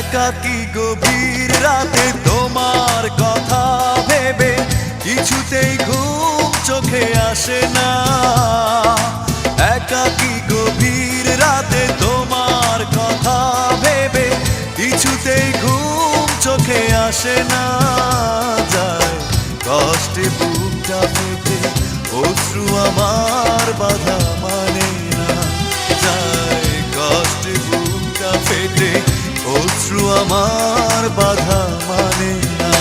একাকী গভীর রাতে তোমার কথা ভেবে কিছুতেই ঘুম চোখে আসে না। একাকী গভীর রাতে তোমার কথা ভেবে কিছুতেই ঘুম চোখে আসে না। যায় কষ্টে বুকটা ফেটে অশ্রু আমার বাধা মানে না। যায় কষ্টে বুকটা ফেটে অশ্রু আমার বাধা মানে না।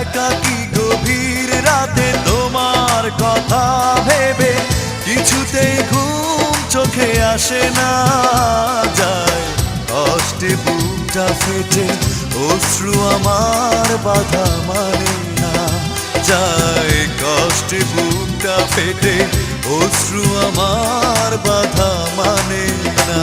একাকী গভীর রাতে তোমার কথা ভেবে কিছুতেই ঘুম চোখে আসে না। যায় কষ্টে বুকটা ফেটে অশ্রু আমার বাধা মানে না। যায় কষ্টে বুকটা ফেটে অশ্রু আমার বাধা মানে না।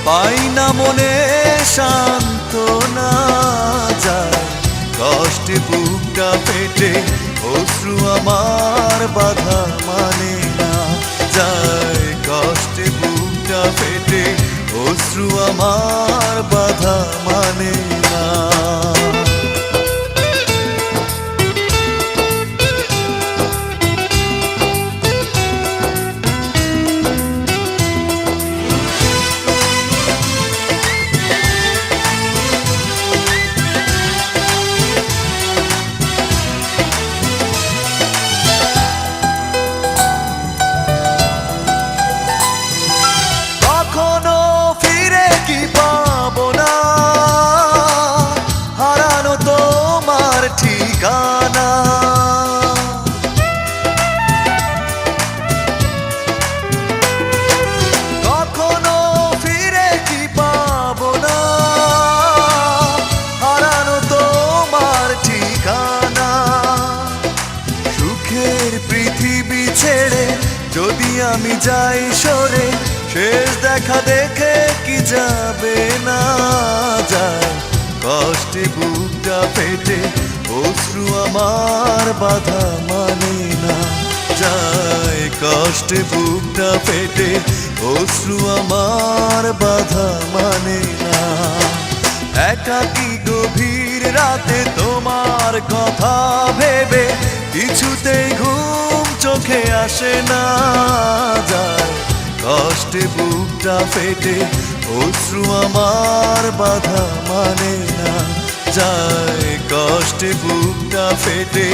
পাই না মনে সান্ত্বনা। যায় কষ্টে বুকটা ফেটে অশ্রু আমার বাধা মানে না। যায় কষ্টে বুকটা ফেটে অশ্রু আমার বাধা মানে না। ঠিকানা কখনো ফিরে কি পাবো না, হারানো তোমার ঠিকানা। সুখের পৃথিবী ছেড়ে যদি আমি যাই সরে, শেষ দেখা দেখে কি যাবে না। যায় কষ্টে বুকটা ফেটে অশ্রু আমার বাধা মানে না। যায় কষ্টে বুকটা ফেটে অশ্রু আমার বাধা মানে না। একাকী গভীর রাতে তোমার কথা ভেবে কিছুতেই ঘুম চোখে আসে না। যায় কষ্টে বুকটা ফেটে অশ্রু আমার বাধা মানে না। যায় কষ্টে বুকটা ফেটে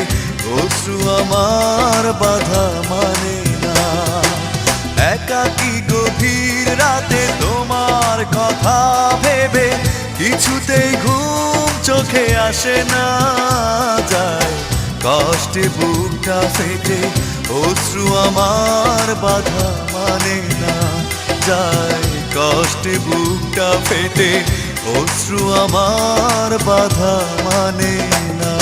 অশ্রু আমার বাধা মানে না। একাকী গভীর রাতে তোমার কথা ভেবে কিছুতেই ঘুম চোখে আসে না। যায় কষ্টে বুকটা ফেটে অশ্রু আমার বাধা মানে না। যায় কষ্টে বুকটা ফেটে অশ্রু আমার বাধা মানে না।